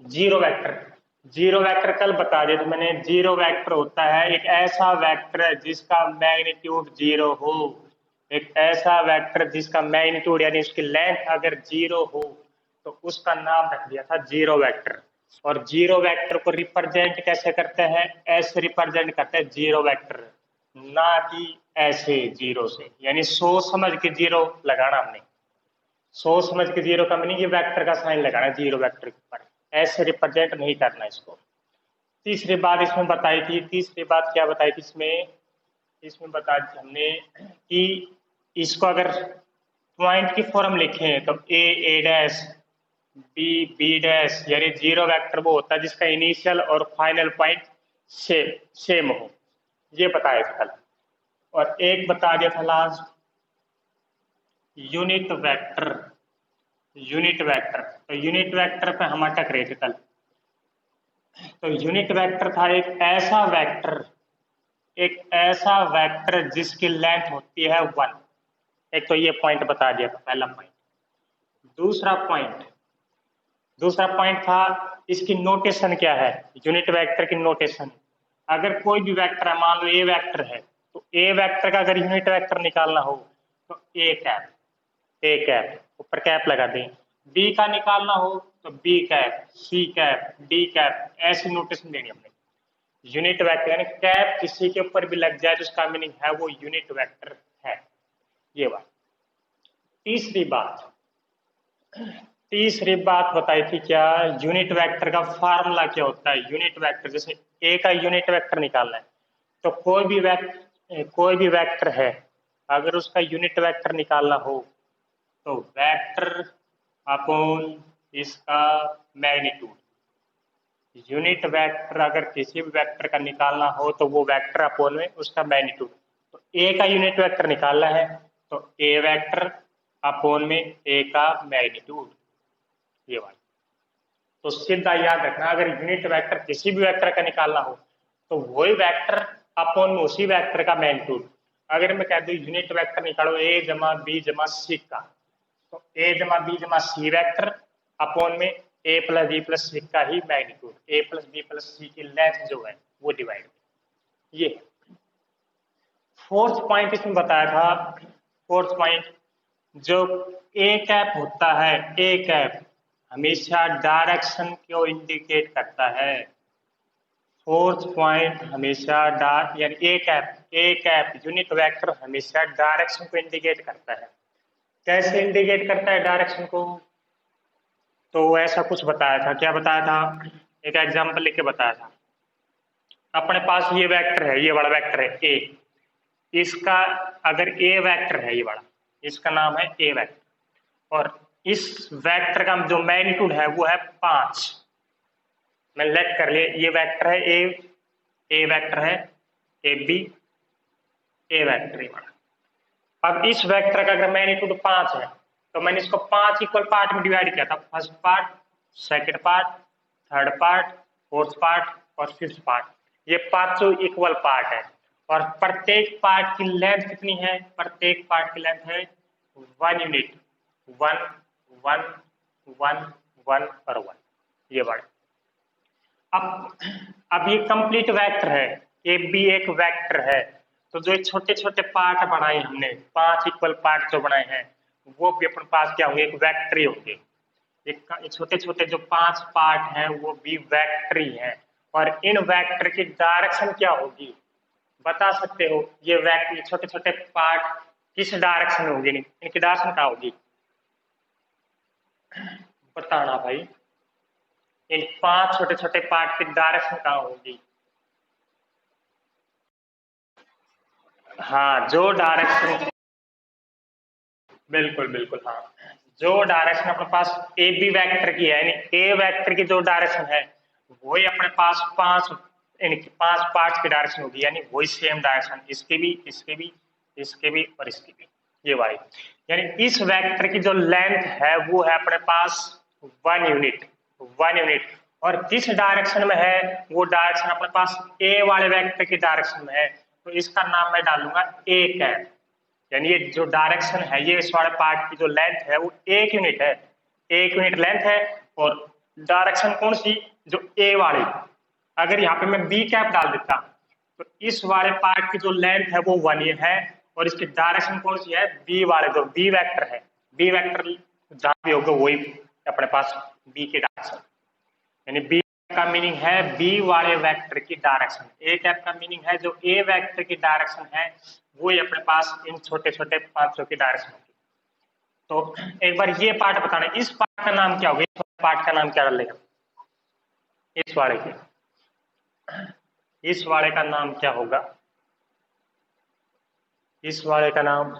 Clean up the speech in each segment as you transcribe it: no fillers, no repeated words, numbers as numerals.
Zero vector. Zero vector कल बता दिया था मैंने। जीरो वेक्टर होता है एक ऐसा वेक्टर जिसका मैग्नीट्यूड जीरो हो। एक ऐसा वेक्टर जिसका मैग्नीट्यूड यानी उसकी लेंथ अगर जीरो हो तो उसका नाम रख दिया था जीरो वेक्टर। और जीरो वेक्टर को रिप्रेजेंट कैसे करते हैं? ऐसे रिप्रेजेंट करते हैं जीरो वेक्टर, ना कि ऐसे जीरो से, यानी सोच समझ के जीरो लगाना हमने। सोच समझ के जीरो का मीनिंग ये वेक्टर का साइन लगाना जीरो वेक्टर के ऊपर, ऐसे रिप्रेजेंट नहीं करना इसको। तीसरी बात इसमें बताई थी, तीसरी बात क्या बताई थी इसमें? इसमें बताई थी हमने कि इसको अगर पॉइंट की फॉर्म लिखें तो ए डैश बी बी डैश, यानी जीरो वेक्टर वो होता है जिसका इनिशियल और फाइनल पॉइंट सेम हो। ये बताया था कल। और एक बता दिया था last, unit vector. Unit vector, तो यूनिट वेक्टर पे हम अटक रहे थे कल। तो यूनिट वेक्टर था एक ऐसा वेक्टर जिसकी लेंथ होती है 1। एक तो ये पॉइंट बता दिया था, पहला पॉइंट। दूसरा पॉइंट था इसकी नोटेशन क्या है, यूनिट वेक्टर की नोटेशन। अगर कोई भी वेक्टर है, मान लो ए वेक्टर है, तो ए वेक्टर का अगर यूनिट वेक्टर निकालना हो तो ए कैप ऊपर कैप लगा दें। बी का निकालना हो तो B cap, C cap, D cap, ऐसी नोटेशन देनी हमने। यूनिट वेक्टर यानी कैप किसी के ऊपर भी लग जाए तो उसका मीनिंग है वो यूनिट वेक्टर है। ये बात। तीसरी बात तीसरी बात बताई थी क्या, यूनिट वेक्टर का फार्मूला क्या होता है। यूनिट वेक्टर जैसे ए का यूनिट वेक्टर निकालना है तो कोई भी वेक्टर है, अगर उसका यूनिट वेक्टर निकालना हो तो वेक्टर अपॉन इसका मैग्नीट्यूड। यूनिट वेक्टर अगर किसी भी वेक्टर का निकालना हो तो वो वेक्टर अपॉन में उसका मैग्नीट्यूड। तो ए का यूनिट वेक्टर निकालना है तो ए वेक्टर अपॉन में ए का मैग्नीट्यूड। ये बात तो सीधा याद रखना, अगर यूनिट वेक्टर किसी भी वेक्टर का निकालना हो तो वही वेक्टर अपॉन में उसी वेक्टर का मैग्नीट्यूड। अगर मैं कह दूं यूनिट वेक्टर निकालो ए जमा बी जमा सी का, तो ए जमा बी जमा सी वेक्टर अपॉन में ए प्लस बी प्लस सी का ही मैग्नीट्यूड, ए प्लस बी प्लस सी की लेंथ जो है वो डिवाइड। ये फोर्थ पॉइंट इसमें बताया था। फोर्थ पॉइंट जो ए कैप होता है, ए कैप हमेशा डायरेक्शन को इंडिकेट करता है। फोर्थ पॉइंट हमेशा यानी ए कैप यूनिट वेक्टर हमेशा डायरेक्शन को इंडिकेट करता है। कैसे इंडिकेट करता है डायरेक्शन को? तो ऐसा कुछ बताया था। क्या बताया था? एक एग्जांपल लिख के बताया था। अपने पास ये वेक्टर है, ये बड़ा वेक्टर है ए। इसका अगर ए वेक्टर है, ये बड़ा, इसका नाम है ए वेक्टर, और इस वेक्टर का जो मैग्नीट्यूड है वो है 5। मैंने लेट कर लिया, ये वेक्टर है ए वेक्टर है ए बी, ए वेक्टर ये बड़ा। अब इस वेक्टर का अगर मैग्नीट्यूड 5 है तो मैंने इसको 5 इक्वल पार्ट में डिवाइड किया था। First part, second part, third part, fourth part और फिफ्थ पार्ट। ये पांचों इक्वल पार्ट है और प्रत्येक पार्ट की लेंथ कितनी है? प्रत्येक पार्ट की लेंथ है 1 यूनिट, 1 1 1 1 और 1। ये बड़ा। अब ये कंप्लीट वेक्टर है, ए बी एक वेक्टर है, तो जो छोटे छोटे पार्ट बनाए हमने, 5 इक्वल पार्ट जो बनाए हैं वो भी अपने पास क्या होंगे? एक वेक्टर ही होंगे। एक छोटे छोटे जो 5 पार्ट हैं वो भी वेक्टर ही हैं। और इन वेक्टर की डायरेक्शन क्या होगी बता सकते हो? ये वेक्टर छोटे छोटे पार्ट किस डायरेक्शन में होंगे, इनकी डायरेक्शन क्या होगी बताना भाई। इन 5 छोटे छोटे पार्ट की डायरेक्शन कहाँ होगी? हाँ, जो डायरेक्शन, बिल्कुल बिल्कुल, हाँ, जो डायरेक्शन अपने पास ए बी वेक्टर की है, यानी ए वेक्टर की जो डायरेक्शन है वही अपने पास 5 इनकी 5 पार्ट्स की डायरेक्शन होगी, यानी वही सेम डायरेक्शन, इसके भी इसके भी इसके भी और इसके भी। ये वाली यानी इस वेक्टर की जो लेंथ है वो है अपने पास 1 यूनिट, 1 यूनिट। और जिस डायरेक्शन में है वो डायरेक्शन अपने पास ए वाले वेक्टर की डायरेक्शन में है, तो इसका नाम मैं डालूंगा ए कैप। यानी ये जो डायरेक्शन है, ये इस वाले पार्ट की जो लेंथ है वो 1 यूनिट है, 1 यूनिट लेंथ है और डायरेक्शन कौन सी, जो ए वाली। अगर यहाँ पे मैं बी कैप डाल देता तो इस वाले पार्ट की जो लेंथ है वो 1 है, और इसकी डायरेक्शन कौन सी है, बी वाले जो बी वेक्टर है, बी वेक्टर जहां भी होगा वही अपने पास बी की डायरेक्शन, यानी बी का मीनिंग है बी वाले वेक्टर की डायरेक्शन। ए कैप का मीनिंग है जो ए वेक्टर की डायरेक्शन है वही अपने पास इन छोटे छोटे 500 की डायरेक्शन होगी। तो एक बार ये पार्ट बताना, इस पार्ट का नाम क्या होगा, इस पार्ट का नाम क्या डालेगा, इस वाले के, इस वाले का नाम क्या होगा, इस वाले का नाम,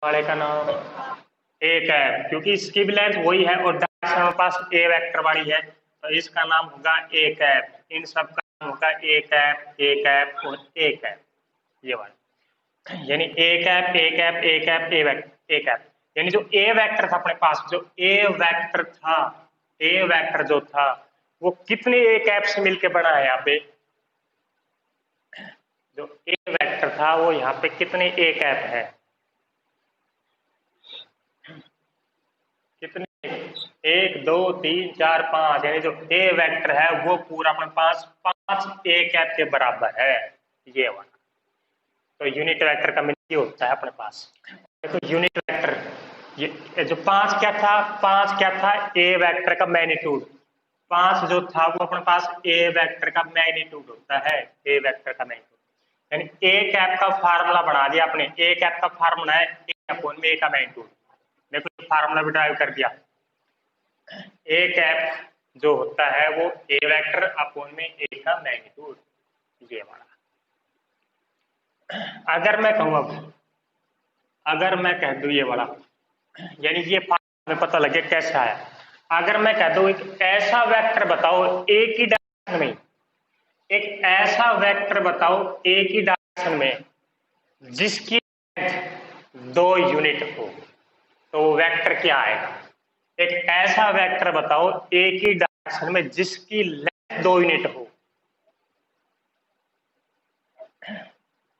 वाले का नाम ए कैप, क्योंकि इसकी भी लेंथ वही है और डायरेक्शन हमारे पास ए वेक्टर वाली है, तो इसका नाम होगा ए कैप। इन सब का नाम होगा ए कैप, ए कैप और ए कैप, ये वाला, यानी A cap, A cap, A cap, A vector, A cap. यानी जो ए वेक्टर था अपने पास, जो ए वेक्टर था, ए वेक्टर जो था वो कितने ए कैप से मिलके बना है, यहाँ पे जो ए वेक्टर था वो यहाँ पे कितने ए कैप है, कितने, 1 2 3 4 5, यानी जो ए वेक्टर है वो पूरा अपने पास 5 ए कैप के बराबर है, ये वाला। तो यूनिट वेक्टर का मीनिंग ये होता है अपने पास। देखो यूनिट वेक्टर, ये जो 5 क्या था, 5 क्या था, ए वेक्टर का मैग्नीट्यूड, 5 जो था वो अपने पास ए वेक्टर का मैग्नीट्यूड होता है, ए वेक्टर का मैग्नीट्यूड। यानी ए कैप का फार्मूला बना दिया आपने, ए कैप का फार्मूला है ए अपॉन में ए का मैग्नीट्यूड, देखो फार्मूला भी ड्राइव कर दिया। ए कैप जो होता है वो ए वेक्टर अपॉन में ए का मैग्नीट्यूड, ये वाला। अगर मैं कहूँ अब, अगर मैं कह दूं ये वाला, यानी ये फार्मूला में पता लगे कैसा आया। अगर मैं कह दूं एक ऐसा वेक्टर बताओ ए की डायरेक्शन में, एक ऐसा वेक्टर बताओ ए की डायरेक्शन में जिसकी 2 यूनिट हो, तो वेक्टर क्या आएगा। एक ऐसा वेक्टर बताओ ए की डायरेक्शन में जिसकी लेंथ 2 यूनिट हो,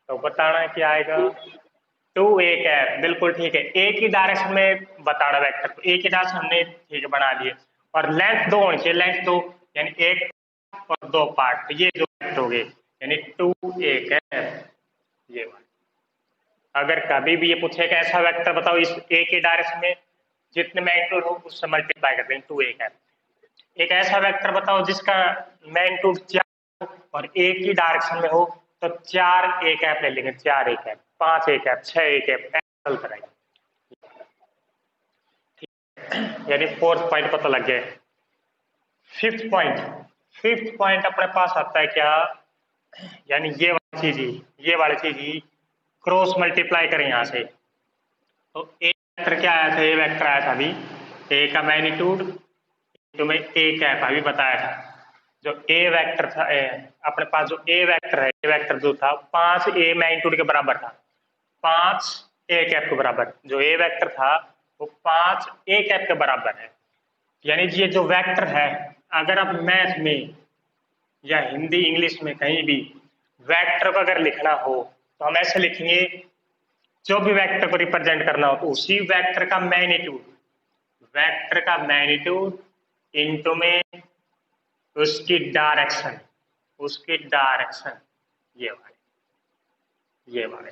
तो बताना क्या आएगा, 2 ए कैप, बिल्कुल ठीक है। ए की डायरेक्शन में बताना वेक्टर, तो ए की डायरेक्शन हमने ठीक है बना दिए, और लेंथ 2 होनी चाहिए, लेंथ 2 यानी 1 और 2 पार्ट, तो ये 2 वेक्टर हो गए, यानी 2 ए कैप, ये वाला। अगर कभी भी ये पूछे कि ऐसा वेक्टर बताओ इस ए की डायरेक्शन में जितने मैग्नीट्यूड हो उससे मल्टीप्लाई कर दें 2 ए कैप। एक ऐसा वेक्टर बताओ जिसका मैग्नीट्यूड 4 और ए की डायरेक्शन में हो, तो 4 ए कैप ले लेंगे, 4 A cap, 5 A cap, 6 A cap, चलता रहेगा। यानी 4th पॉइंट पता लग गया। 5th पॉइंट, 5th पॉइंट अपने पास आता है क्या, यानी ये वाली चीज ही, ये वाली चीज ही क्रॉस मल्टीप्लाई करें यहाँ से, तो ए वेक्टर क्या आया था, ए वेक्टर आया था अभी ए का मैग्नीट्यूड तो मैं ए कैप अभी बताया था। जो ए वेक्टर था अपने पास, जो ए वेक्टर है, ए वेक्टर जो था 5 ए मैग्नीट्यूड के बराबर था, 5 ए कैप के बराबर, जो ए वेक्टर था वो 5 ए कैप के बराबर है। यानी ये जो वेक्टर है, अगर आप मैथ में या हिंदी इंग्लिश में कहीं भी वेक्टर को अगर लिखना हो तो हम ऐसे लिखेंगे, जो भी वेक्टर को रिप्रेजेंट करना हो तो उसी वेक्टर का मैग्नीट्यूड, वेक्टर का मैग्नीट्यूड इनटू में उसकी डायरेक्शन, उसकी डायरेक्शन, ये वाले, ये वाले।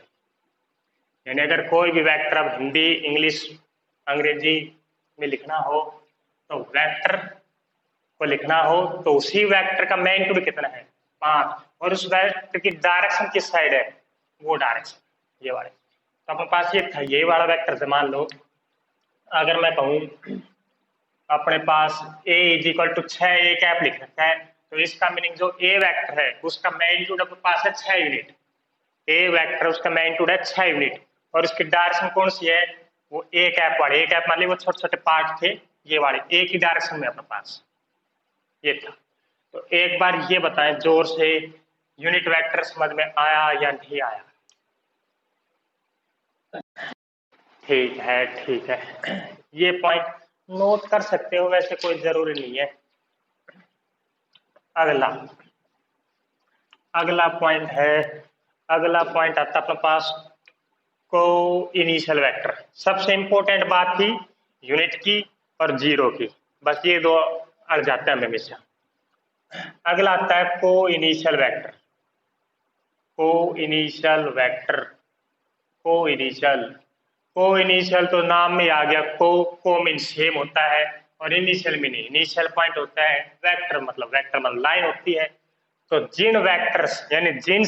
यानी अगर कोई भी वेक्टर अब हिंदी इंग्लिश अंग्रेजी में लिखना हो, तो वेक्टर को लिखना हो तो उसी वेक्टर का मैग्नीट्यूड कितना है 5, और उस वेक्टर की डायरेक्शन किस साइड है, वो डायरेक्शन, ये वाले। तो अपने पास ये था, ये वाला वेक्टर से मान लो अगर मैं कहूं अपने पास a is equal to 6 A cap लिख रखा है, तो इसका मीनिंग जो ए वेक्टर है उसका मैग्नीट्यूड अपने पास है 6 यूनिट, ए वेक्टर उसका मैग्नीट्यूड है 6 यूनिट, और उसकी डायरेक्शन कौन सी है, वो ए कैप वाले, ए कैप मान ली वो छोटे छोटे पार्ट थे, ये वाले ए की डायरेक्शन में अपने पास ये था। तो एक बार ये बताएं जोर से, यूनिट वेक्टर समझ में आया या नहीं आया। ठीक है, ठीक है, ये पॉइंट नोट कर सकते हो, वैसे कोई जरूरी नहीं है। अगला, अगला पॉइंट है, अगला पॉइंट आता अपने पास को इनिशियल वेक्टर। सबसे इंपॉर्टेंट बात थी यूनिट की और जीरो की, बस ये दो अड़ जाते हैं हमेशा। अगला आता है को इनिशियल वेक्टर। को इनिशियल वेक्टर, को इनिशियल तो नाम में आ गया। को मीन सेम होता है और इनिशियल में नहीं। इनिशियल पॉइंट होता है वेक्टर, मतलब लाइन होती है। तो जिन वेक्टर्स यानी जिन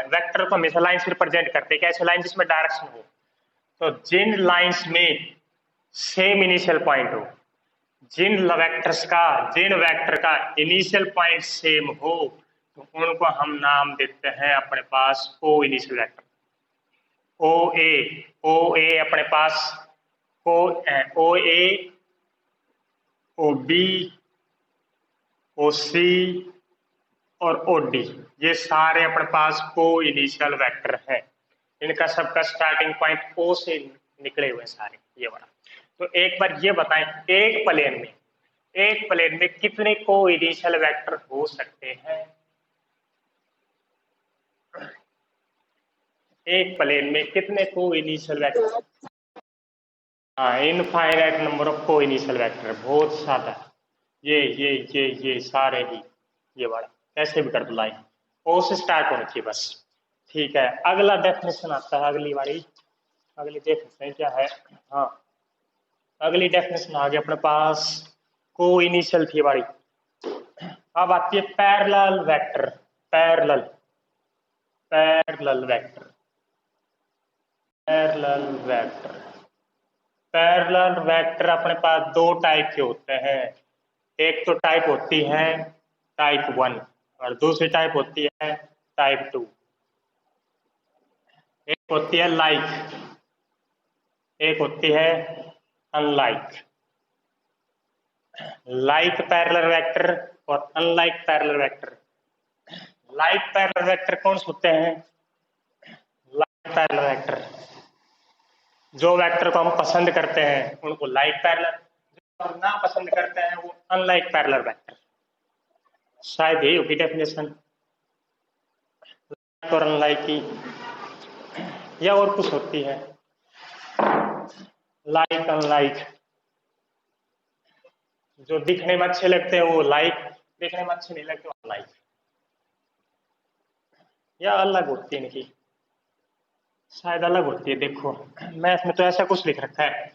वेक्टर को हमेशा लाइन से रिप्रेजेंट करते हैं, कैसे लाइन जिसमें डायरेक्शन हो। तो जिन लाइंस में सेम इनिशियल पॉइंट हो, जिन वेक्टर का इनिशियल पॉइंट सेम हो, तो उनको हम नाम देते हैं अपने पास को इनिशियल वेक्टर। ओ ए अपने पास ओ ए, ओ बी, ओ सी और ओ डी, ये सारे अपने पास को इनिशियल वेक्टर हैं। इनका सबका स्टार्टिंग पॉइंट ओ से निकले हुए सारे, ये वाला। तो एक बार ये बताएं, एक प्लेन में कितने को इनिशियल वेक्टर हो सकते हैं? एक प्लेन में कितने को इनिशियल वेक्टर? हाँ, इनफाइनाइट नंबर ऑफ को इनिशियल वेक्टर, बहुत ज्यादा। ये सारे ही, ये वाला कैसे भी कर दो, लाइन ओ से स्टार्ट होनी चाहिए बस। ठीक है, अगला डेफिनेशन आता है, अगली डेफिनेशन क्या है? हाँ, अगली डेफिनेशन आ गई अपने पास, को इनिशियल थी वाली। अब आती है parallel vector. Parallel vector, parallel vector अपने पास दो टाइप के होते हैं। एक तो टाइप होती है टाइप 1 और दूसरी टाइप होती है टाइप 2। एक होती है लाइक, एक होती है अनलाइक। लाइक पैरेलल वेक्टर और unlike parallel vector. Like parallel vector कौन से होते हैं? लाइक पैरेलल वेक्टर, जो वेक्टर को हम पसंद करते हैं उनको लाइक पैरेलल, जो हम ना पसंद करते हैं वो अनलाइक पैरेलल वेक्टर। शायद यही होगी डेफिनेशन, लाइक और अनलाइक की, या और कुछ होती है? लाइक अनलाइक, जो दिखने में अच्छे लगते हैं वो लाइक, दिखने में अच्छे नहीं लगते वो अनलाइक, या अलग होती है इनकी, शायद अलग होती है। देखो मैथ में तो ऐसा कुछ लिख रखा है,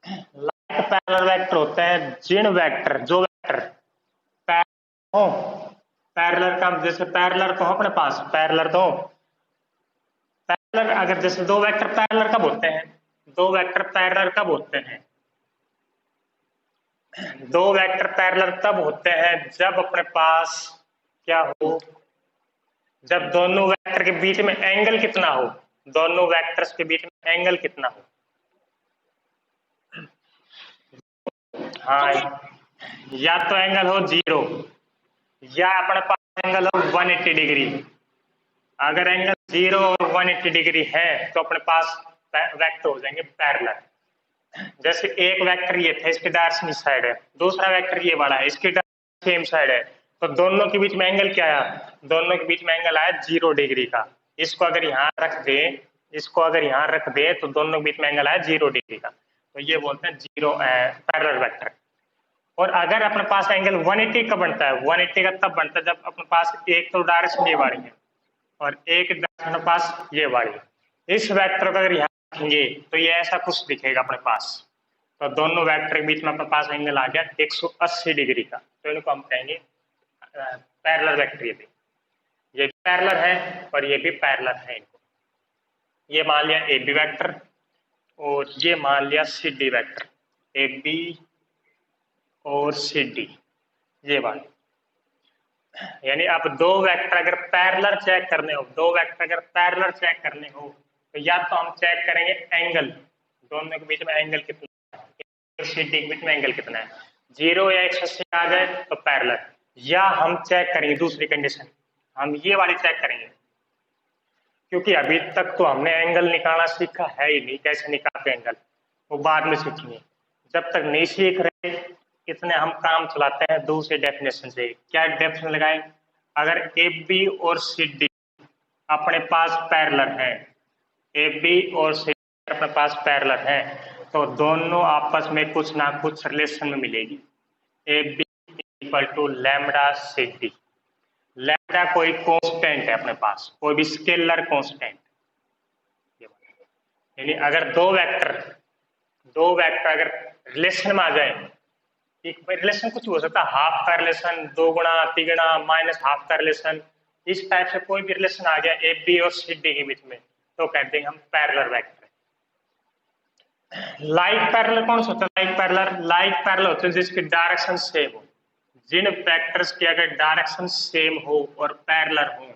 लाइक पैरेलल वेक्टर होते हैं जिन वेक्टर, जो वेक्टर पैरेलल का, जैसे पैरेलल तो हो अपने पास, पैरेलल तो पैरेलल, अगर जैसे दो वेक्टर पैरेलल कब होते हैं? दो वेक्टर पैरेलल कब होते हैं? दो वेक्टर पैरेलल तब होते हैं जब अपने पास क्या हो, जब दोनों वेक्टर के बीच में एंगल कितना हो, दोनों वेक्टर्स के बीच में एंगल कितना हो। हाँ, या तो एंगल हो 0 या अपने पास एंगल हो 180 डिग्री। अगर एंगल 0 और 180 डिग्री है तो अपने पास वेक्टर हो जाएंगे पैरेलल। जैसे एक वेक्टर ये था, इसके डायरेक्शन इस साइड है, दूसरा वेक्टर ये वाला है, इसकी डायरेक्शन सेम साइड है, तो दोनों के बीच में एंगल क्या आया? दोनों के बीच में एंगल आया 0 डिग्री का। इसको अगर यहाँ रख दे, इसको अगर यहाँ रख दे तो दोनों के बीच में एंगल आया 0 डिग्री का, तो ये बोलते हैं जीरो पैरेलल वेक्टर। और अगर अपने पास एंगल 180 का बनता है, 180 का तब बनता है जब अपने पास एक तो डायरेक्शन ये वाली है और एक डायरेक्शन अपने पास ये वाली है। इस वेक्टर को अगर यहाँ रखेंगे तो ये ऐसा कुछ दिखेगा अपने पास, तो दोनों वेक्टर के बीच में अपने पास एंगल आ गया 180 डिग्री का, तो इनको हम कहेंगे पैरेलल वेक्टर। ये भी पैरेलल है और ये भी पैरेलल है। इनको ये मान लिया ए बी वेक्टर और ये मान लिया C D vector, A B और सी डी, ये बात। यानी अब दो वेक्टर अगर पैरेलल चेक करने हो, दो वेक्टर अगर पैरेलल चेक करने हो तो या तो हम चेक करेंगे एंगल, दोनों के बीच में एंगल कितना है, सी डी के बीच में एंगल कितना है, 0 या 180 आ जाए तो पैरेलल, या हम चेक करेंगे दूसरी कंडीशन, हम ये वाली चेक करेंगे, क्योंकि अभी तक तो हमने एंगल निकालना सीखा है ही नहीं, कैसे निकालते एंगल वो बाद में सीखेंगे। जब तक नहीं सीख रहे इतने हम काम चलाते हैं दूसरे डेफिनेशन से। क्या डेफिनेशन लगाएं? अगर ए बी और सी डी अपने पास पैरेलल है, ए बी और सी डी अपने पास पैरेलल है, तो दोनों आपस में कुछ ना कुछ रिलेशन में मिलेगी। A B equal to lambda C D. Lambda कोई कांस्टेंट है अपने पास, कोई भी स्केलर कांस्टेंट, यानी अगर दो वेक्टर अगर रिलेशन में आ जाए, एक रिलेशन कुछ भी हो सकता है, हाफ का रिलेशन, 2 गुणा, 3 गुणा, माइनस हाफ का रिलेशन, इस टाइप से कोई भी रिलेशन आ गया ए बी और सी डी के बीच में, तो कहते हैं हम पैरेलल वेक्टर। लाइक पैरेलल कौन सा होता है? लाइक पैरेलल होते हैं जिसकी डायरेक्शन सेम हो। जिन वेक्टर्स की अगर डायरेक्शन सेम हो और पैरेलल हो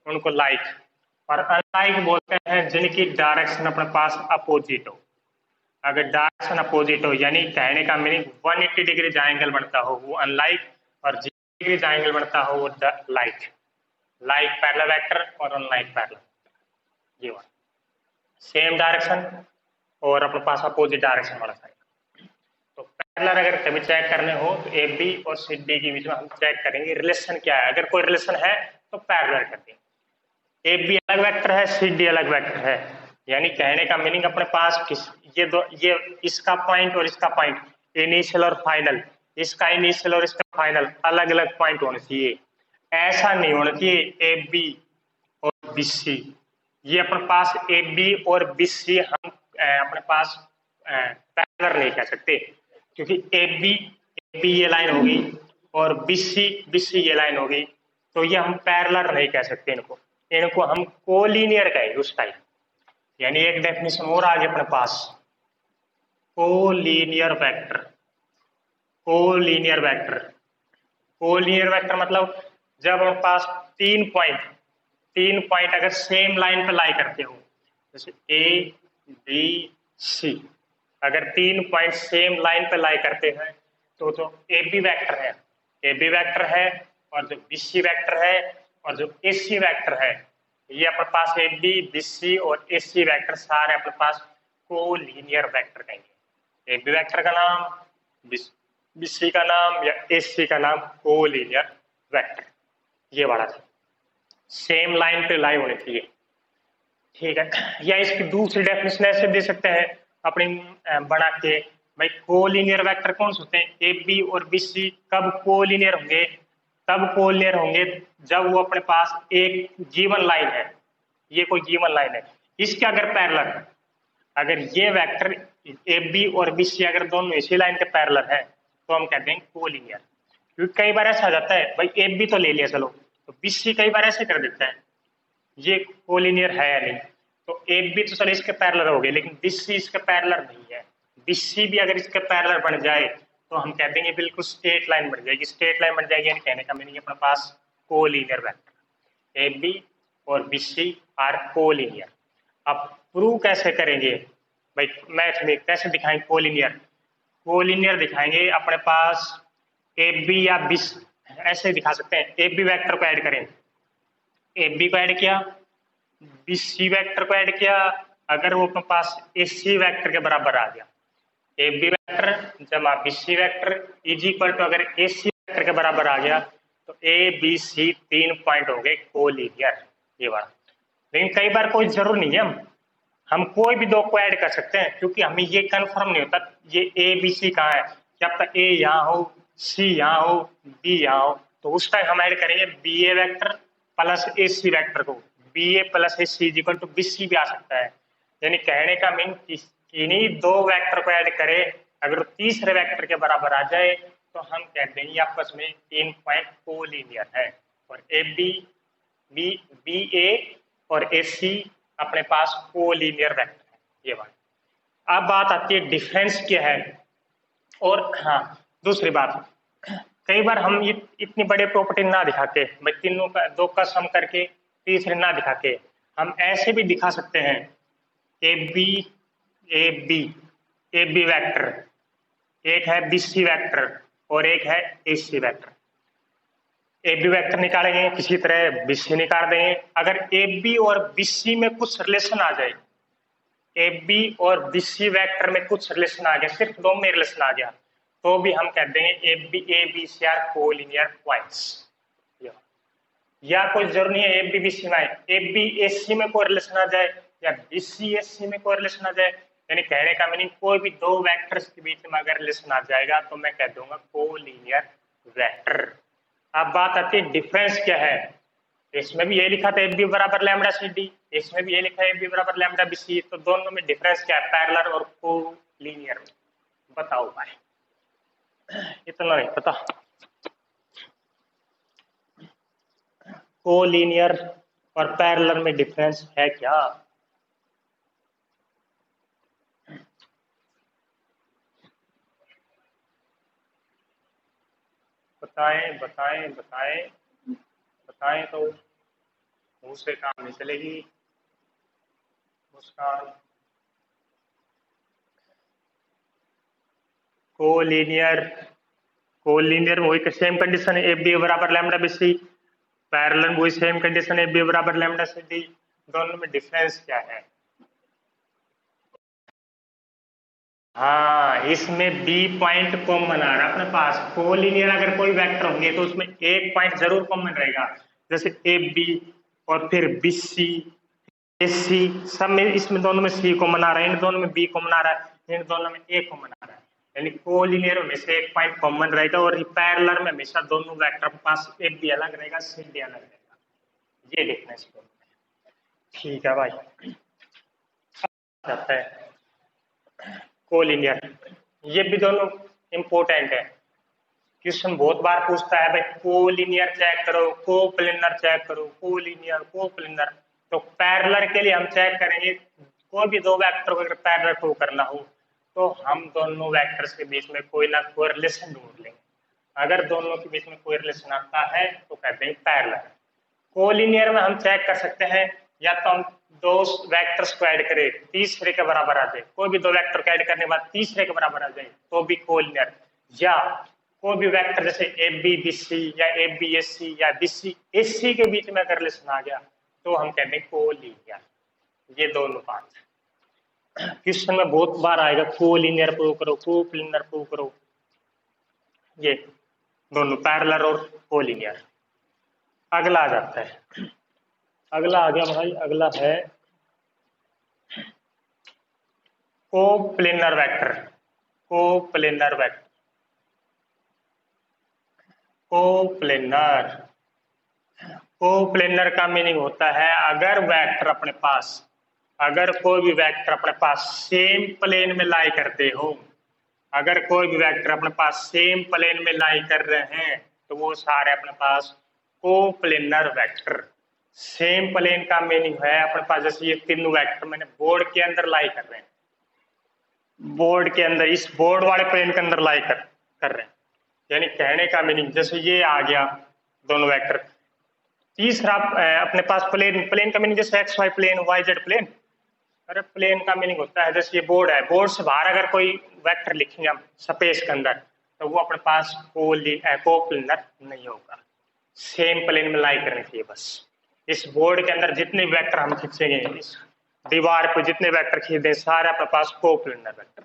उनको लाइक, और अनलाइक बोलते हैं जिनकी डायरेक्शन अपने पास अपोजिट हो। अगर डायरेक्शन अपोजिट हो यानी कहने का मीनिंग 180 डिग्री एंगल बनता हो वो अनलाइक, और 0 डिग्री एंगल बनता हो वो लाइक। लाइक पैरेलल वेक्टर और अनलाइक पैरेलल, ये वाला सेम डायरेक्शन और अपने पास अपोजिट डायरेक्शन वाला साइड। तो पैरेलल अगर कभी चेक करने हो तो ए बी और सी डी के बीच में हम चेक करेंगे रिलेशन क्या है। अगर कोई रिलेशन है तो पैरेलल कर देंगे। ए बी अलग वेक्टर है, सी डी अलग वेक्टर है, यानी कहने का मीनिंग अपने पास ये इसका पॉइंट और इसका पॉइंट, इनिशियल और फाइनल, इसका इनिशियल और इसका फाइनल अलग अलग पॉइंट होने चाहिए। ऐसा नहीं होना चाहिए ए बी और बी सी, ये अपने पास ए बी और बी सी हम अपने पास पैरेलल नहीं कह सकते, क्योंकि ए बी ये लाइन होगी और बी सी ये लाइन होगी, तो ये हम पैरेलल नहीं कह सकते। इनको हम कोलिनियर कहेंगे उस टाइप। यानी एक डेफिनेशन और आ गया अपने पास, कोलिनियर वेक्टर। कोलिनियर वेक्टर मतलब जब हमारे पास तीन पॉइंट अगर सेम लाइन पे लाई करते हो, जैसे ए बी सी, अगर 3 पॉइंट सेम लाइन पे लाई करते हैं तो जो ए बी वेक्टर है और जो बी सी वेक्टर है और जो ए सी वेक्टर है, ये अपने पास ए बी बी सी और ए सी वेक्टर सारे अपने पास कोलिनियर वेक्टर कहेंगे। ए बी वेक्टर का नाम, बी सी का नाम या ए सी का नाम कोलिनियर वेक्टर, ये वाला था। सेम लाइन पे लाई होनी चाहिए, ठीक है। या इसकी दूसरी डेफिनेशन ऐसे दे सकते हैं अपनी बना के, भाई कोलिनियर वेक्टर कौन से होते हैं? ए बी और बी सी कब कोलिनियर होंगे? तब कोलिनियर होंगे जब वो अपने पास एक गिवन लाइन है, ये कोई गिवन लाइन है, इसके अगर पैरेलल, अगर ये वेक्टर ए बी और बी सी अगर दोनों इसी लाइन के पैरेलल है तो हम कहते हैं कोलिनियर। क्योंकि कई बार ऐसा आ जाता है, भाई ए बी तो ले लिया चलो, तो बी सी कई बार ऐसे कर देता है, ये कोलिनियर है या नहीं, तो ए बी तो चलो इसके पैरेलल हो गए, लेकिन बी सी इसके पैरेलल नहीं है। बी सी भी अगर इसके पैरेलल बन जाए तो हम कह देंगे बिल्कुल स्ट्रेट लाइन बन जाएगी। स्ट्रेट लाइन बन जाएगी यानी कहने का मीनिंग अपने पास कोलिनियर वेक्टर, ए बी और बी सी आर कोलिनियर। अब प्रूव कैसे करेंगे भाई, मैथ में कैसे दिखाएंगे कोलिनियर दिखाएंगे अपने पास ए बी या बी, ऐसे दिखा सकते हैं। ए बी वेक्टर को ऐड करें, ए बी को ऐड किया, बी सी वेक्टर को ऐड किया, अगर वो अपने पास ए सी वेक्टर के बराबर आ गया, ए बी वेक्टर जमा B C vector is equal to अगर ए सी वेक्टर के बराबर आ गया तो ए बी सी 3 पॉइंट हो गए कोलिनियर, ये वाला। लेकिन कई बार कोई जरूर नहीं है, हम कोई भी दो को ऐड कर सकते हैं, क्योंकि हमें ये कंफर्म नहीं होता ये ए बी सी कहाँ है, जब तक ए यहाँ हो, सी यहाँ हो, बी यहाँ हो, तो उस टाइम हम ऐड करेंगे B A vector plus A C vector को, B A plus A C equal to B C भी आ सकता है। यानी कहने का मीन इन्हीं दो वेक्टर को ऐड करें, अगर तीसरे वेक्टर के बराबर आ जाए तो हम कहते हैं आपस में 3 पॉइंट कोलिनियर है, और ए बी ए और ए सी अपने पास कोलिनियर वेक्टर है, ये बात। अब बात आती है डिफरेंस क्या है। और हाँ, दूसरी बात, कई बार हम इतनी बड़े प्रॉपर्टी ना दिखा के, भाई तीनों का दो का सम करके तीसरे ना दिखा के, हम ऐसे भी दिखा सकते हैं ए बी वेक्टर, एक है बी सी वेक्टर और एक है ए C vector. A B vector निकालेंगे किसी तरह, बी सी निकाल देंगे। अगर ए बी और बी सी में कुछ रिलेशन आ जाए, ए बी और बी सी वेक्टर में कुछ रिलेशन आ गया, सिर्फ दो में रिलेशन आ गया, तो भी हम कह देंगे A B C are collinear points. या कोई जरूरी नहीं है ए बी बी सी में, ए बी ए सी में कोई रिलेशन आ जाए या बी सी ए सी में कोई रिलेशन आ जाए, यानी कहने का मीनिंग कोई भी दो वेक्टर्स के बीच में अगर रिलेशन आ जाएगा तो मैं कह दूंगा कोलिनियर वेक्टर। अब बात आती है डिफरेंस क्या है। इसमें भी ये लिखा था एफ बी बराबर लैम्डा सी डी, इसमें भी ये लिखा है एफ बी बराबर लैम्डा बी सी, तो दोनों में डिफरेंस क्या है पैरेलल और कोलिनियर में, बताओ भाई। इतना नहीं पता। कोलिनियर और पैरेलल में डिफरेंस है क्या? बताएं बताएं बताएं बताएं, तो मुंह से काम नहीं चलेगी। मुस्कान, कोलिनियर, कोलिनियर में वही सेम कंडीशन है एफ बी बराबर लैम्डा बी सी, पैरेलल वही सेम कंडीशन है एफ बी बराबर लैम्डा सी डी, दोनों में डिफरेंस क्या है? हाँ, इसमें बी पॉइंट कॉमन आ रहा है अपने पास। कोलिनियर अगर कोई वेक्टर होंगे तो उसमें एक पॉइंट जरूर कॉमन रहेगा, जैसे ए बी और फिर बी सी ए सी, सब में इसमें दोनों में सी कॉमन आ रहा है, इन दोनों में बी कॉमन आ रहा है, इन दोनों में ए कॉमन आ रहा है। यानी कोलिनियर में से एक पॉइंट कॉमन रहेगा और पैरेलल में हमेशा दोनों वेक्टर के पास ए बी अलग रहेगा, सी डी अलग रहेगा। ये डिफरेंस ठीक है भाई। जाता है कोलिनियर, ये भी दोनों इंपॉर्टेंट है। क्वेश्चन बहुत बार पूछता है भाई कोलिनियर चेक करो, कोप्लेनर चेक करो, कोलिनियर कोप्लेनर। तो पैरेलल के लिए हम चेक करेंगे, कोई भी दो वेक्टर को अगर पैरेलल प्रूव करना हो तो हम दोनों वेक्टर्स के बीच में कोई ना कोई रिलेशन ढूंढ लेंगे। अगर दोनों के बीच में कोई रिलेशन आता है तो कहते हैं पैरेलल। कोलिनियर में हम चेक कर सकते हैं, या तो हम दो वेक्टर्स को ऐड करें तीसरे के बराबर आ जाए, कोई भी दो वेक्टर को ऐड करने के बाद तीसरे के बराबर आ जाए तो भी कोलिनियर, या कोई भी वेक्टर जैसे ए बी बी सी या ए बी एस सी या बी सी एस सी के बीच में अगर रिलेशन आ गया तो हम कहते हैं कोलिनियर। ये दोनों बात क्वेश्चन में बहुत बार आएगा, कोलिनियर प्रूव करो, कोप्लेनर प्रूव करो, ये दोनों पैरेलल और कोलिनियर। अगला आ जाता है, अगला आ गया भाई, अगला है coplanar vector. Coplanar vector, coplanar, coplanar का मीनिंग होता है अगर वेक्टर अपने पास, अगर कोई भी वेक्टर अपने पास सेम प्लेन में लाई करते हो, अगर कोई भी वेक्टर अपने पास सेम प्लेन में लाई कर रहे हैं तो वो सारे अपने पास कोप्लेनर वेक्टर। सेम प्लेन का मीनिंग है अपने पास, जैसे ये तीनों वेक्टर मैंने बोर्ड के अंदर लाई कर रहे हैं, बोर्ड के अंदर इस बोर्ड वाले प्लेन के अंदर लाई कर रहे हैं। यानी कहने का मीनिंग जैसे ये आ गया दोनों वेक्टर, तीसरा अपने पास प्लेन, प्लेन का मीनिंग जैसे X Y plane, Y Z plane. अरे प्लेन का मीनिंग होता है जैसे ये बोर्ड है, बोर्ड से बाहर अगर कोई वेक्टर लिखेंगे हम स्पेस के अंदर तो वो अपने पास कोप्लेनर नहीं होगा। सेम प्लेन में लाई करनी चाहिए बस। इस बोर्ड के अंदर जितने वेक्टर हम खींचेंगे, इस दीवार पे जितने वेक्टर खींच दें सारे अपने पास कोप्लेनर वेक्टर।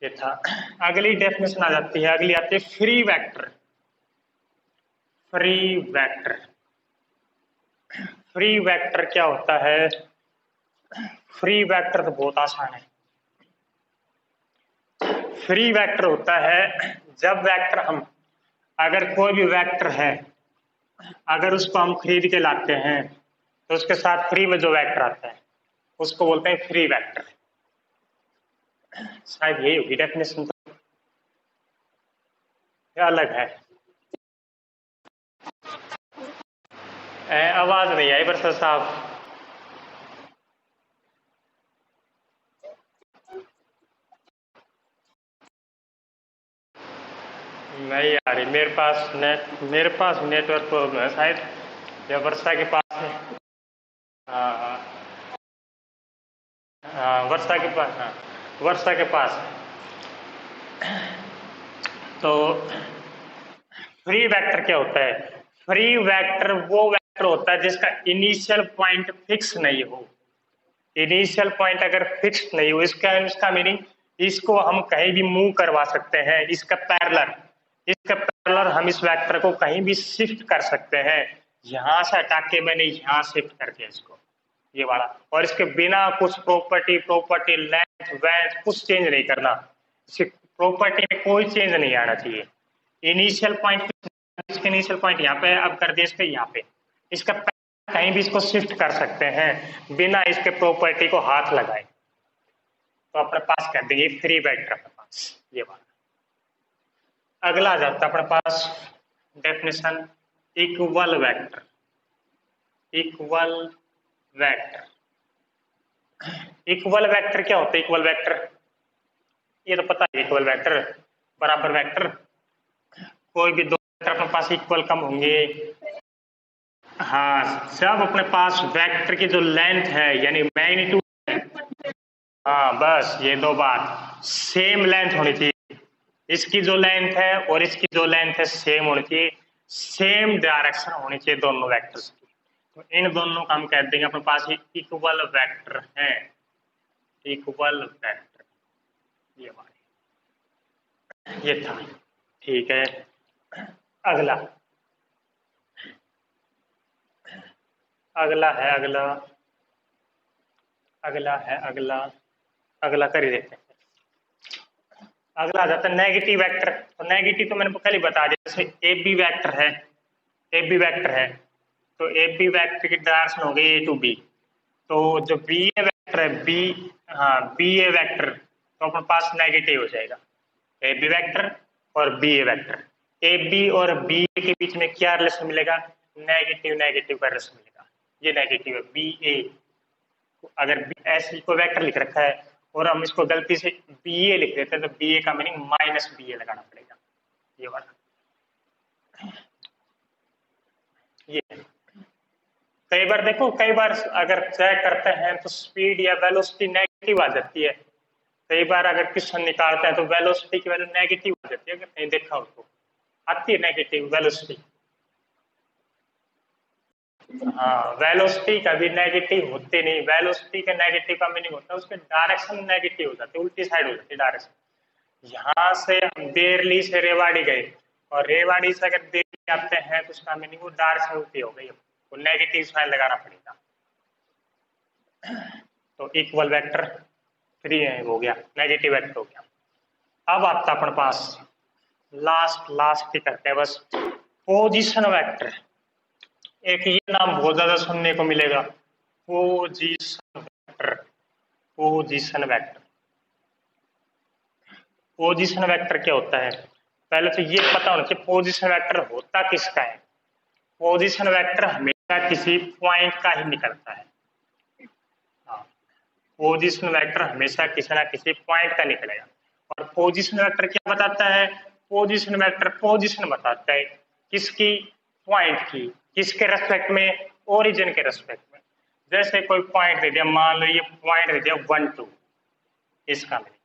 ये था। अगली डेफिनेशन आ जाती है, अगली आती है free vector. Free vector, free vector क्या होता है? फ्री वेक्टर तो बहुत आसान है। फ्री वेक्टर होता है जब वेक्टर हम, अगर कोई भी वेक्टर है अगर उसको हम खरीद के लाते हैं तो उसके साथ फ्री में जो वेक्टर आता है उसको बोलते हैं फ्री वेक्टर। शायद यही होगी डेफिनेशन, तो ये अलग है। आवाज नहीं आई बरसा साहब। नहीं आ रही मेरे पास मेरे पास नेटवर्क प्रॉब्लम है शायद, या वर्षा के पास है। हाँ हाँ वर्षा के पास, हाँ वर्षा के पास। तो फ्री वेक्टर क्या होता है? फ्री वेक्टर वो वेक्टर होता है जिसका इनिशियल पॉइंट फिक्स नहीं हो। इनिशियल पॉइंट अगर फिक्स नहीं हो, इसका मीनिंग इसको हम कहीं भी मूव करवा सकते हैं, इसका पैरेलल हम इस वेक्टर को कहीं भी शिफ्ट कर सकते हैं। यहां से हटा के मैंने यहां शिफ्ट कर दिया इसको, ये वाला। और इसके बिना कुछ प्रॉपर्टी लेंथ वेंथ कुछ चेंज नहीं करना, इसकी प्रॉपर्टी में कोई चेंज नहीं आना चाहिए। इनिशियल पॉइंट, इसके इनिशियल पॉइंट यहाँ पे है, अब कर दिए इसके यहाँ पे, इसका कहीं भी इसको शिफ्ट कर सकते हैं बिना इसके प्रॉपर्टी को हाथ लगाए। तो अपने पास कर देंगे फ्री वेक्टर अपने पास ये वाला। अगला आ जाता है अपने पास definition equal vector. Equal vector, equal vector क्या होता है? इक्वल वेक्टर ये तो पता है, इक्वल वेक्टर बराबर वेक्टर, कोई भी दो वेक्टर अपने पास इक्वल कम होंगे। हाँ, सब अपने पास वेक्टर की जो लेंथ है यानी मैग्नीट्यूड, हाँ बस ये दो बात सेम लेंथ होनी चाहिए, इसकी जो लेंथ है और इसकी जो लेंथ है सेम होनी चाहिए, सेम डायरेक्शन होनी चाहिए दोनों वेक्टर्स की। तो इन दोनों का हम कह देंगे अपने पास इक्वल वेक्टर है, इक्वल वेक्टर ये हमारे ये था। ठीक है, अगला अगला है अगला अगला है अगला अगला कर ही देते हैं। अगला आ जाता है नेगेटिव वेक्टर। तो नेगेटिव तो मैंने पहले बता दिया, जैसे ए बी वेक्टर है, ए बी वेक्टर है तो ए बी वेक्टर की डायरेक्शन हो गई ए टू बी। तो जो बी ए वेक्टर है बी, हाँ बी ए वेक्टर तो अपने पास नेगेटिव हो जाएगा। ए बी वेक्टर और B A vector, A B और बी ए के बीच में क्या रिलेशन मिलेगा? नेगेटिव नेगेटिव का रिलेशन मिलेगा, ये नेगेटिव है बी ए। अगर ऐसे को वेक्टर लिख रखा है और हम इसको गलती से बी ए लिख देते हैं तो बी ए का मीनिंग माइनस बी ए लगाना पड़ेगा ये वाला। ये कई बार देखो, कई बार अगर चेक करते हैं तो स्पीड या वेलोसिटी नेगेटिव आ जाती है। कई बार अगर क्वेश्चन निकालते हैं तो वेलोसिटी की वैल्यू नेगेटिव आ जाती है, अगर नहीं देखा हो तो आती है नेगेटिव वेलोसिटी। हाँ, वेलोसिटी कभी नेगेटिव होती नहीं, वेलोसिटी के नेगेटिव का मीनिंग होता है उसके डायरेक्शन नेगेटिव हो जाती है, उल्टी साइड हो जाती है डायरेक्शन। यहाँ से हम देरली से रेवाड़ी गए और रेवाड़ी से अगर देरली आते हैं तो उसका मीनिंग वो डायरेक्शन उल्टी हो गई, वो नेगेटिव साइन लगाना पड़ेगा। तो इक्वल वेक्टर फ्री है हो गया, नेगेटिव वेक्टर हो गया। अब आता अपने पास लास्ट ही करते हैं बस, पोजीशन वेक्टर। एक ये नाम बहुत ज्यादा सुनने को मिलेगा, position vector. Position vector, position vector क्या होता है? पहले तो ये पता होना चाहिए पोजीशन वेक्टर होता किसका है। पोजीशन वेक्टर हमेशा किसी पॉइंट का ही निकलता है। हाँ, पोजीशन वेक्टर हमेशा किसी ना किसी पॉइंट का निकलेगा। और पोजीशन वेक्टर क्या बताता है? पोजीशन वेक्टर पोजीशन बताता है किसकी? पॉइंट की। किसके रेस्पेक्ट में? ओरिजिन के रेस्पेक्ट में। जैसे कोई पॉइंट दे दिया, मान लो ये पॉइंट दे दिया 1 2, इसका मीनिंग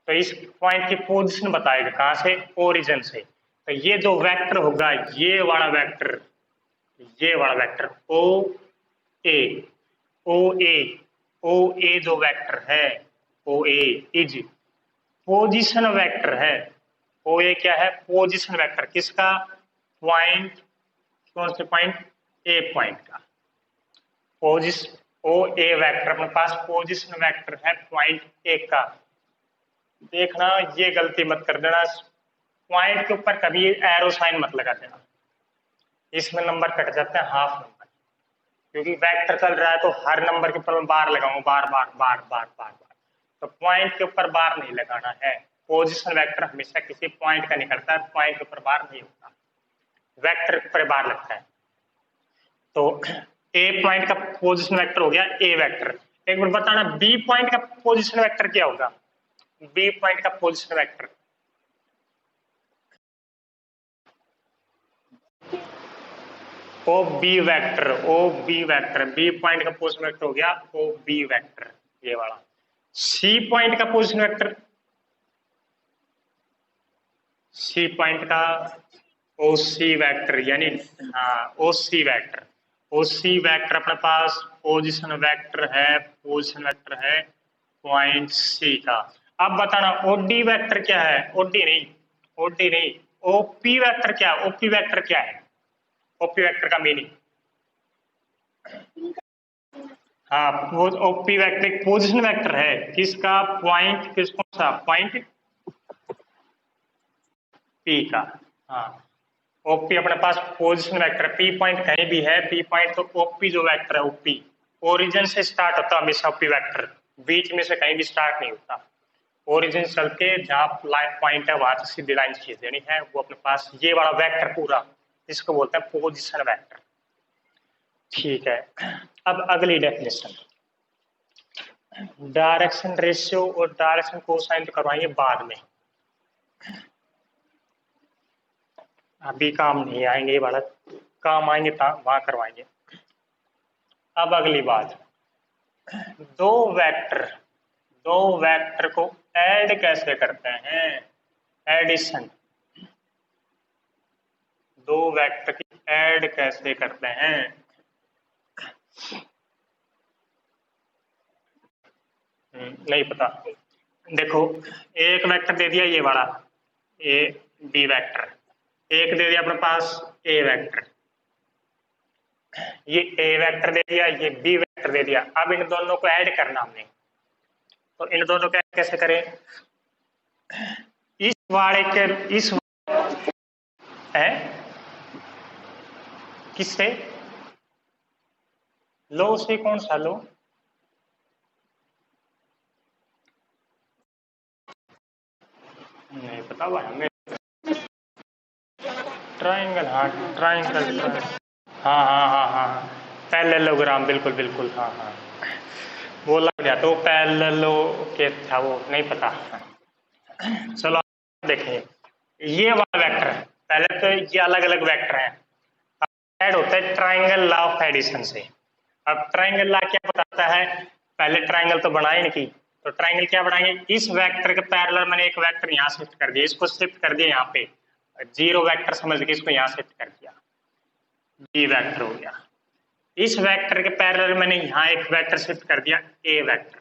तो इस पॉइंट की पोजीशन बताएगा कहां से? ओरिजिन से। तो ये जो वेक्टर होगा ये वाला वेक्टर, ये वाला वेक्टर ओ ए, ओ ए, ओ ए जो वेक्टर है ओ ए इज पोजीशन वेक्टर है। ओ ए क्या है? पोजीशन वेक्टर किसका? पॉइंट, कौन से पॉइंट? ए पॉइंट का। पोजीशन ओ ए वेक्टर अपने पास पोजीशन वेक्टर है पॉइंट ए का। देखना ये गलती मत कर देना, पॉइंट के ऊपर कभी एरो साइन मत लगा देना, इसमें नंबर कट जाते हैं हाफ नंबर। क्योंकि वेक्टर चल रहा है तो हर नंबर के ऊपर मैं बार लगाऊंगा, बार बार बार बार बार बार, तो पॉइंट के ऊपर बार नहीं लगाना है। पोजीशन वेक्टर हमेशा किसी पॉइंट का निकलता है, पॉइंट के ऊपर बार नहीं होता, वेक्टर के ऊपर बार लगता है। तो ए पॉइंट का पोजीशन वेक्टर हो गया ए वेक्टर। एक बार बताना बी पॉइंट का पोजीशन वेक्टर क्या होगा? बी पॉइंट का position vector O B vector, O B vector, B point का पोजीशन वेक्टर हो गया ओ बी वेक्टर ये वाला। सी पॉइंट का पोजीशन वेक्टर, सी पॉइंट का ओ सी वेक्टर यानी हाँ ओ सी वेक्टर, ओ सी वेक्टर अपने पास पोजीशन वेक्टर है, पोजीशन वेक्टर है पॉइंट सी का। अब बताना ओडी वेक्टर क्या है? ओडी नहीं, ओडी नहीं, ओपी वेक्टर क्या है? ओपी वेक्टर क्या है? ओपी वेक्टर का मीनिंग, हाँ, वो ओपी वेक्टर एक पोजीशन वेक्टर है, किसका? पॉइंट, कौन सा पॉइंट? पी का। हाँ, ओपी अपने पास पोजीशन वेक्टर, पी पॉइंट कहीं भी है, पी पॉइंट तो ओपी जो वेक्टर है ओपी ओरिजिन से स्टार्ट होता है हमेशा, ओपी वेक्टर बीच में से कहीं भी स्टार्ट नहीं होता, ओरिजिन चल के जहाँ पॉइंट है वहां से सीधी लाइन खींच देनी है, वो अपने पास ये वाला वेक्टर पूरा, इसको बोलते हैं पोजीशन वेक्टर। ठीक है, अब अगली डेफिनेशन, डायरेक्शन रेशियो और डायरेक्शन कोसाइन तो करवाएंगे बाद में, अभी काम नहीं आएंगे, ये वाला काम आएंगे वहां करवाएंगे। अब अगली बात, दो वेक्टर को ऐड कैसे करते हैं? एडिशन, दो वेक्टर की ऐड कैसे करते हैं? नहीं पता। देखो, एक वेक्टर दे दिया ये वाला ए बी वेक्टर, एक दे दिया अपने पास ए वेक्टर, ये ए वेक्टर दे दिया, ये बी वेक्टर दे दिया, अब इन दोनों को ऐड करना हमने, तो इन दोनों को ऐड कैसे करें? इस वाले के इस है किससे? लो से, कौन सा लो? नहीं पता भाई हमें। ट्राइंगल, हाँ ट्राइंगल, हाँ हाँ हाँ हाँ, पैरेललोग्राम, बिल्कुल बिल्कुल, हाँ हाँ, वो लग गया, तो पैरेललो के था वो, नहीं पता। चलो देखें, ये वाला वेक्टर है, पहले तो ये अलग अलग वेक्टर हैं, ऐड होता है ट्राइंगल लॉ ऑफ एडिशन से। अब ट्राइंगल लॉ क्या बताता है? पहले ट्राइंगल तो बनाए नहीं, तो ट्राइंगल क्या बनाएंगे? इस वेक्टर के पैरेलल मैंने एक वेक्टर यहाँ शिफ्ट कर दिया, इसको शिफ्ट कर दिया यहाँ पे, जीरो वेक्टर समझ के इसको यहाँ शिफ्ट कर दिया, बी वेक्टर हो गया। इस वेक्टर के पैरेलल मैंने यहाँ एक वेक्टर शिफ्ट कर दिया, ए वेक्टर,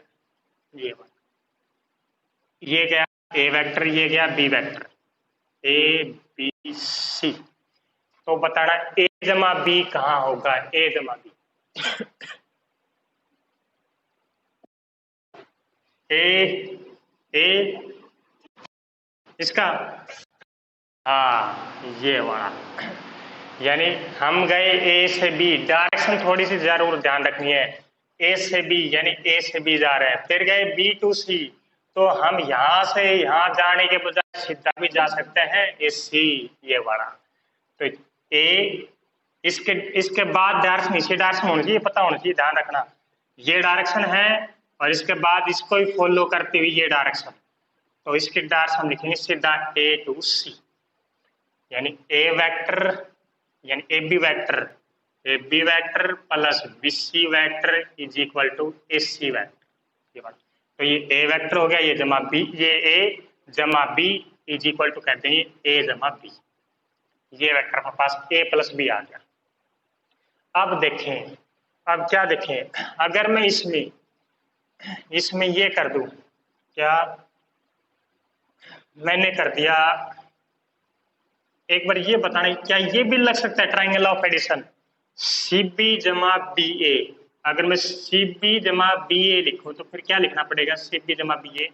ये गया ए वेक्टर, ये गया B vector, A B C. तो बताना ए जमा बी कहाँ होगा? ए जमा बी, ए ए इसका, हाँ ये वाला, यानी हम गए ए से बी, डायरेक्शन थोड़ी सी जरूर ध्यान रखनी है, ए से बी यानी ए से बी जा रहे हैं, फिर गए बी टू सी, तो हम यहां से यहां जाने के बजाय सीधा भी जा सकते हैं, ए सी, ये वाला। तो ए, इसके इसके बाद डायरेक्शन, इसी डायरेक्शन होनी चाहिए, पता होना चाहिए, ध्यान रखना, ये डायरेक्शन है और इसके बाद इसको ही फॉलो करती हुई ये डायरेक्शन, तो इसकी डायरेक्शन हम लिखेंगे सीधा ए टू सी, यानी ए वेक्टर यानी A B vector plus B C vector is equal to A C vector, तो ये ए वेक्टर हो गया, ये जमा बी, ये ए जमा बी इज इक्वल टू कर देंगे ए जमा बी, ये वेक्टर हमारे पास ए प्लस बी आ गया। अब देखें, अब क्या देखें, अगर मैं इसमें ये कर दूं, क्या मैंने कर दिया, एक बार ये बताना, क्या ये भी लग सकता है triangle of addition, C B जमा बी ए, अगर मैं सी बी जमा बी ए लिखूं तो फिर क्या लिखना पड़ेगा? सी बी जमा बी ए,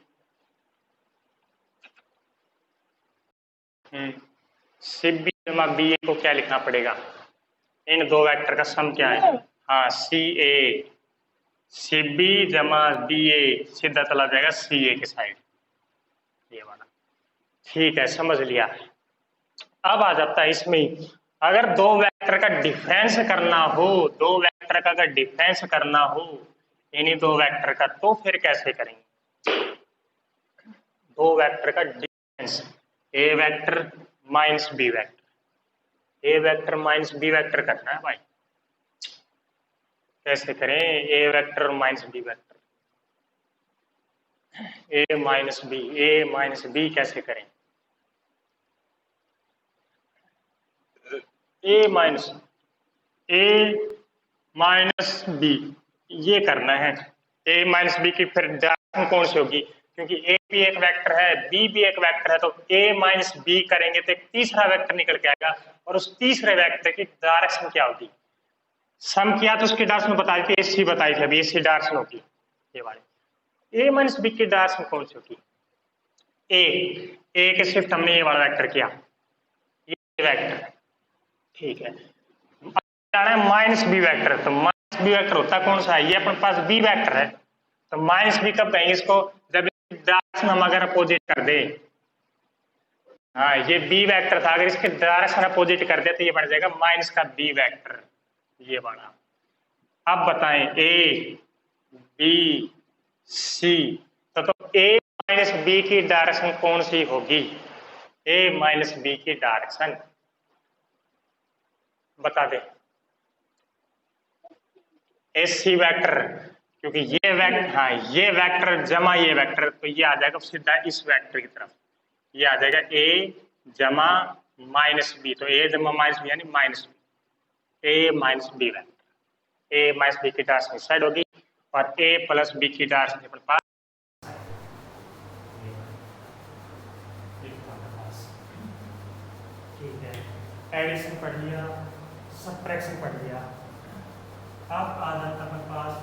सी बी जमा बी ए को क्या लिखना पड़ेगा? इन दो वेक्टर का सम क्या है? हाँ सी ए, सी बी जमा बी ए सीधा चला जाएगा सी ए के साइड, ये वाला। ठीक है, समझ लिया। अब आ जाता है इसमें, अगर दो वेक्टर का डिफरेंस करना हो, दो वेक्टर का अगर डिफरेंस करना हो इन्हीं दो वेक्टर का, तो फिर कैसे करेंगे? दो वेक्टर का डिफरेंस, ए वेक्टर माइनस बी वेक्टर, ए वेक्टर माइनस बी वेक्टर करना है भाई, कैसे करें? ए वेक्टर माइनस बी वेक्टर, ए माइनस बी कैसे करें? ए माइनस बी ये करना है, ए माइनस बी की फिर डायरेक्शन कौन सी होगी? क्योंकि ए भी एक वेक्टर है, बी भी एक वेक्टर है, तो ए माइनस बी करेंगे तो एक तीसरा वेक्टर निकल के आएगा, और उस तीसरे वेक्टर की डायरेक्शन क्या होगी? सम किया तो उसकी डायरेक्शन बता दी थी, एसी बताई थी अभी, एसी डायरेक्शन होगी ये वाली। ए माइनस बी की डायरेक्शन कौन सी होगी? ए के शिफ्ट हमने ये वाला वेक्टर किया, ये वेक्टर, ठीक है। जाना है माइनस बी वेक्टर, तो माइनस बी वेक्टर होता कौन सा है? ये अपने पास बी वेक्टर है, तो माइनस बी कब कहेंगे इसको? जब डायरेक्शन हम अगर अपोजिट कर दे, हाँ ये बी वेक्टर था, अगर इसके डायरेक्शन अपोजिट कर दे तो ये बन जाएगा माइनस का बी वेक्टर, ये बना। अब बताएं ए बी सी, तो ए माइनस बी की डायरेक्शन कौन सी होगी? ए माइनस बी की डायरेक्शन बता दे। एसी वेक्टर, क्योंकि ये वेक्टर, हाँ ये वेक्टर जमा ये वेक्टर, तो ये आ जाएगा सीधा इस वेक्टर की तरफ, ये आ जाएगा ए जमा माइनस बी, तो ए जमा माइनस बी यानी माइनस बी, ए माइनस बी वेक्टर, ए माइनस बी की डायरेक्शन इस साइड होगी और ए प्लस बी की डायरेक्शन अपने पास, ठीक है। एडिशन पढ़ लिया, सबट्रैक्शन पढ़ लिया, अब आ जाता अपने पास